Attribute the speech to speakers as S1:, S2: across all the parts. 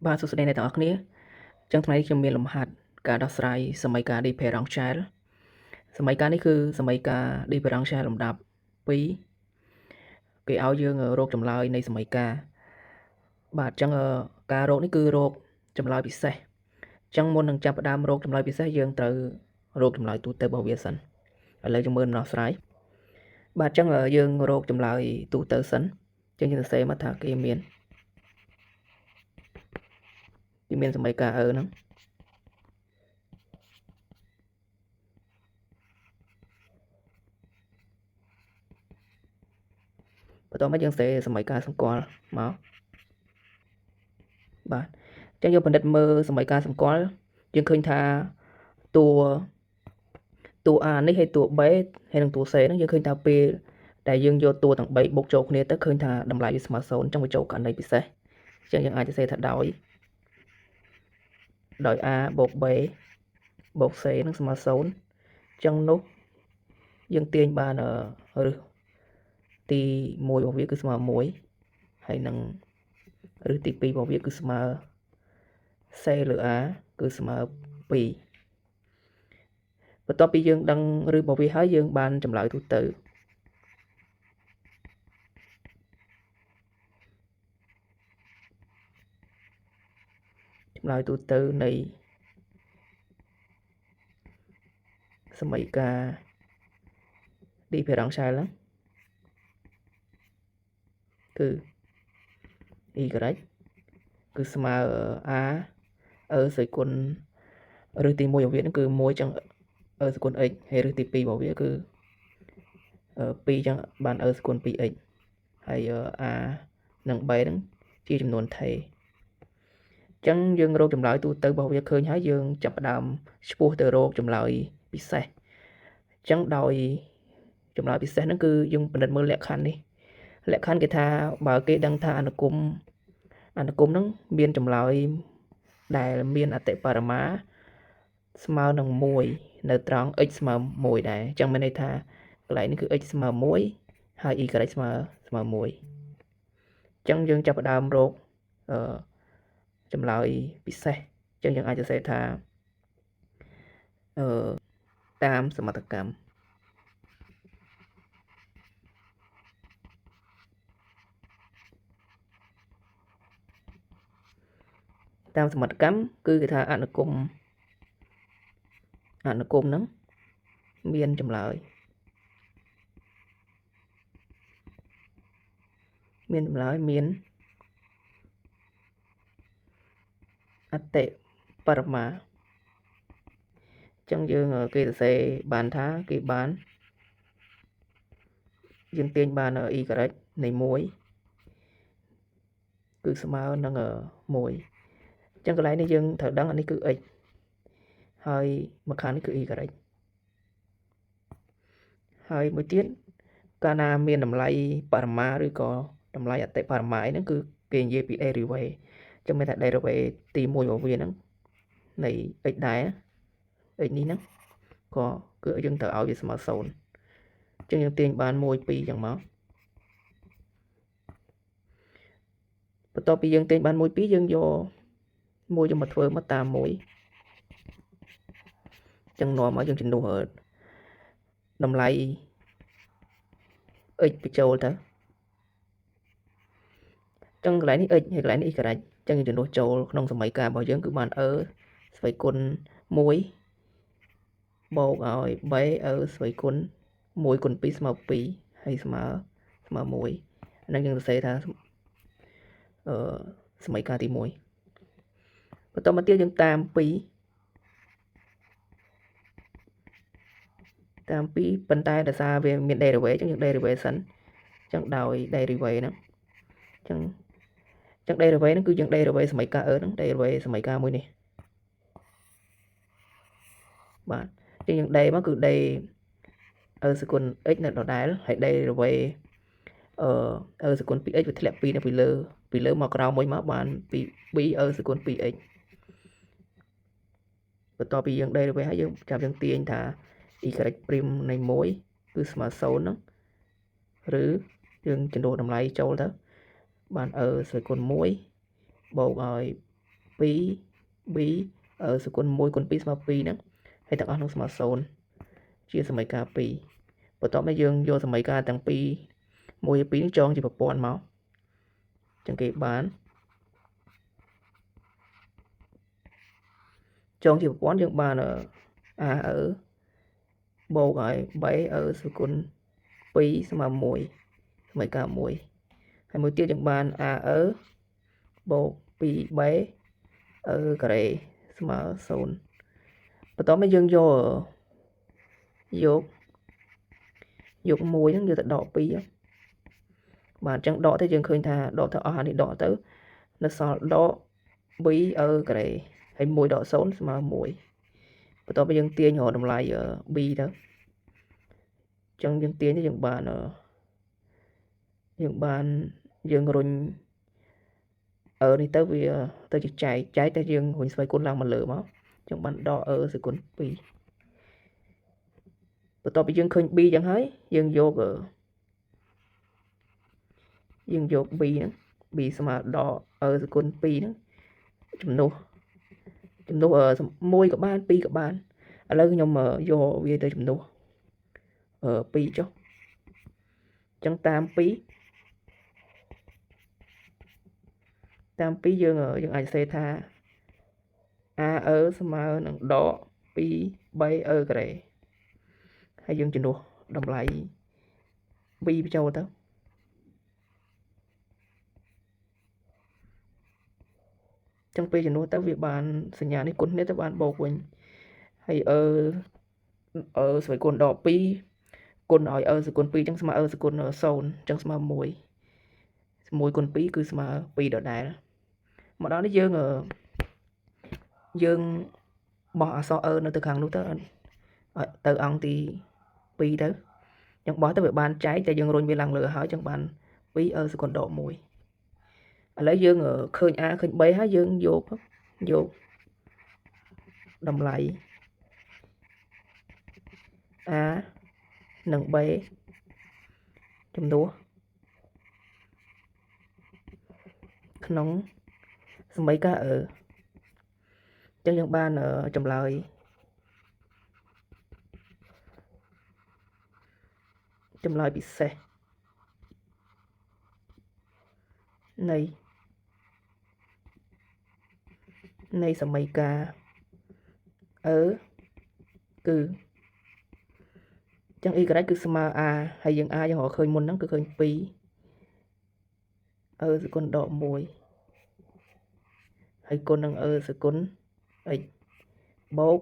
S1: បាទសួស្តីអ្នកទាំងអស់គ្នាចឹងថ្ងៃនេះខ្ញុំមានលំហាត់ការដោះស្រាយសមីការ differential សមីការនេះគឺសមីការ differential លំដាប់2គេឲ្យយើងរកចម្លើយនៃសមីការបាទចឹងការរកនេះគឺរកចម្លើយពិសេសចឹងមុននឹងចាប់ផ្ដើមរកចម្លើយពិសេសយើងត្រូវរកចម្លើយទូទៅរបស់វាសិនឥឡូវយើងមើលដំណោះស្រាយបាទចឹងយើងរកចម្លើយទូទៅសិនចឹងយើងសរសេរមកថាគេមានសមីការហ្នឹងបន្ទាប់មកយើងសរសេរសមីការសម្គាល់មកបាទអញ្ចឹងយើងពិនិត្យមើលសមីការសម្គាល់យើងឃើញថាតួ A នេះហើយតួ B ហើយនិងតួ C ហ្នឹងយើងឃើញថាពេលដែលយើងយកតួទាំង3បុកចូលគ្នាទៅឃើញថាតម្លៃវាស្មើ0អញ្ចឹងវាចូលករណីពិសេសអញ្ចឹងយើងអាចសរសេរថាដោយ A បូក B បូក C នឹងស្មើ0អញ្ចឹងនោះយើងទាញបានឬទី1របស់វាគឺស្មើ1ហើយនឹងឬទី2របស់វាគឺស្មើ C លើ A គឺស្មើ2បន្ទាប់ពីយើងដឹងឬរបស់វាហើយយើងបានចម្លើយទូទៅនៃសមីការ differential ហ្នឹងគឺ y គឺស្មើ a សេគុណឬទី1របស់វាហ្នឹងគឺ1ចឹងសេគុណ x ហើយឬទី2របស់វាគឺ2ចឹងបានសេគុណ 2x ហើយ a និង b ហ្នឹងជាចំនួនថេរចឹងយើងរកចម្លើយទូទៅរបស់វាឃើញហើយយើងចាប់ផ្ដើមឆ្ពោះទៅរកចម្លើយពិសេសចឹងដោយចម្លើយពិសេសហ្នឹងគឺយើងពិនិត្យមើលលក្ខខណ្ឌនេះលក្ខខណ្ឌគេថាបើគេដឹងថាអនុគមហ្នឹងមានចម្លើយដែលមានអតិបរមាស្មើនឹង1នៅត្រង់ x ស្មើ1ដែរអញ្ចឹងមានន័យថាកន្លែងនេះគឺ x ស្មើ1ហើយ y ស្មើ1អញ្ចឹងយើងចាប់ផ្ដើមរកចម្លើយពិសេសអញ្ចឹងយើងអាចសរសេរថាតាមសមត្ថកម្មគឺគេថាអនុគមហ្នឹងមានចម្លើយមានអតិបរមាអញ្ចឹងយើងគេសរសេរបានថាគេបានយើងទាញបាន y នៃ1គឺស្មើនឹង1អញ្ចឹងកន្លែងនេះយើងត្រូវដឹងអានេះគឺ x ហើយមកខាងនេះគឺ y ហើយមួយទៀតកាលណាមានតម្លៃបរមាឬក៏តម្លៃអតិបរមាហ្នឹងគឺគេនិយាយពី derivative អញ្ចឹងមានថា derivative ទី1របស់វាហ្នឹងនៃ x ដែរ x នេះហ្នឹងក៏គឺយើងត្រូវឲ្យវាស្មើ0អញ្ចឹងយើងទាញបាន1 2អញ្ចឹងមកបន្ទាប់ពីយើងទាញបាន1 2យើងយក1យកមកធ្វើមកតាម1អញ្ចឹងនាំមកយើងជំនួសតម្លៃ x បញ្ចូលទៅអញ្ចឹងកន្លែងនេះ x ហើយកន្លែងនេះ y អញ្ចឹងយើងជំនួសចូលក្នុងសមីការរបស់យើងគឺបានស្វ័យគុណ1បូកឲ្យ b ស្វ័យគុណ1គុណ2ស្មើ2ហើយស្មើ1ហ្នឹងយើងសរសេរថាសមីការទី1បន្តមកទៀតយើងតាម2ប៉ុន្តែដោយសារវាមាន derivative អញ្ចឹងយើង derivative សិនអញ្ចឹងដោយ derivative ហ្នឹងអញ្ចឹង derivative ហ្នឹងគឺយើង derivative សមីការហ្នឹង derivative សមីការមួយនេះបាទអញ្ចឹងយើង d មកគឺ d សគុណ x នៅដដែលហើយ derivative សគុណ 2x វាធ្លាក់2នៅពីលើមកក្រោមមួយមកបានពី2សគុណ 2x បន្ទាប់ពីយើង derivative ហើយយើងចាប់យើងទាញថា y' នៃ1គឺស្មើ0ហ្នឹងឬយើងជំនួសតម្លៃចូលទៅបានស្វ័យគុណ1បូកឲ្យ 2b សគុណ1គុណ2ស្មើ2ហ្នឹងហើយទាំងអស់នោះស្មើ0ជាសមីការ2បន្ទាប់មកយើងយកសមីការទាំងពីរ1 2នេះចងជាប្រព័ន្ធមកចឹងគេបានចងជាប្រព័ន្ធយើងបានa បូកឲ្យ b សគុណ2ស្មើ1សមីការ1ហើយមួយទៀតយើងបាន a បូក 2b ការ៉េស្មើ0បន្ទាប់មកយើងយក1ហ្នឹងយកទៅដក2បាទអញ្ចឹងដកទៅយើងឃើញថាដកទៅអស់អានេះដកទៅនៅសល់ដក b ការ៉េហើយ1ដក0ស្មើ1បន្ទាប់មកយើងទាញរកតម្លៃ b ទៅអញ្ចឹងយើងទាញទៅយើងបានយើងរុញនេះទៅវាទៅជាចែកតែយើងរុញស្វ័យគុណឡើងមកលើមកអញ្ចឹងបានដកសគុណ2បន្ទាប់ពីយើងឃើញ b ចឹងហើយយើងយក b ហ្នឹង b ស្មើដកសគុណ2ហ្នឹងជំនួស1ក៏បាន2ក៏បានឥឡូវខ្ញុំយកវាទៅជំនួស2ចុះអញ្ចឹងតាម2យើងអាចសេថា a ស្មើនឹងដក 2b ការ៉េហើយយើងជំនួសតម្លៃ b បញ្ចូលទៅចឹងពេលជំនួសទៅវាបានសញ្ញានេះគុណគ្នាទៅបានបូកវិញហើយស្វ័យគុណដក2គុណឲ្យសគុណ2ចឹងស្មើសគុណ0ចឹងស្មើ1គុណ2គឺស្មើ2ដដែលមកដល់នេះយើងបោះអក្សរនៅទៅខាងនោះទៅអង្គទី2ទៅចឹងបោះទៅវាបានចែកតែយើងរុញវាឡើងលើហើយចឹងបាន2សគុណដក1ឥឡូវយើងឃើញ a ឃើញ b ហើយយើងយកតម្លៃ a និង b ជំនួសក្នុងសមីការអញ្ចឹងយើងបានចម្លើយពិសេសនៃសមីការគឺចឹង y គឺស្មើ a ហើយយើង a យើងរកឃើញមុនហ្នឹងគឺឃើញ2សគុណដក1ហើយគុណនឹងសគុណ x បូក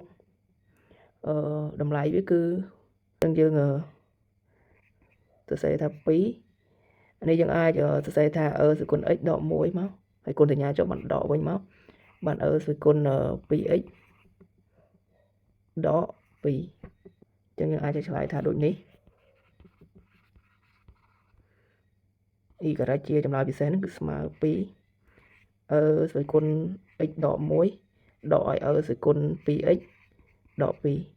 S1: តម្លៃវាគឺចឹងយើងសរសេរថា2នេះយើងអាចសរសេរថាសគុណ x ដក1មកហើយគុណសញ្ញាចុះបានដកវិញមកបានសគុណ 2x ដក2ចឹងយើងអាចឆ្លើយថាដូចនេះ y ជាចម្លើយពិសេសហ្នឹងគឺស្មើ2ស្វ័យគុណ x ដក1ដកឲ្យសគុណ 2x ដក2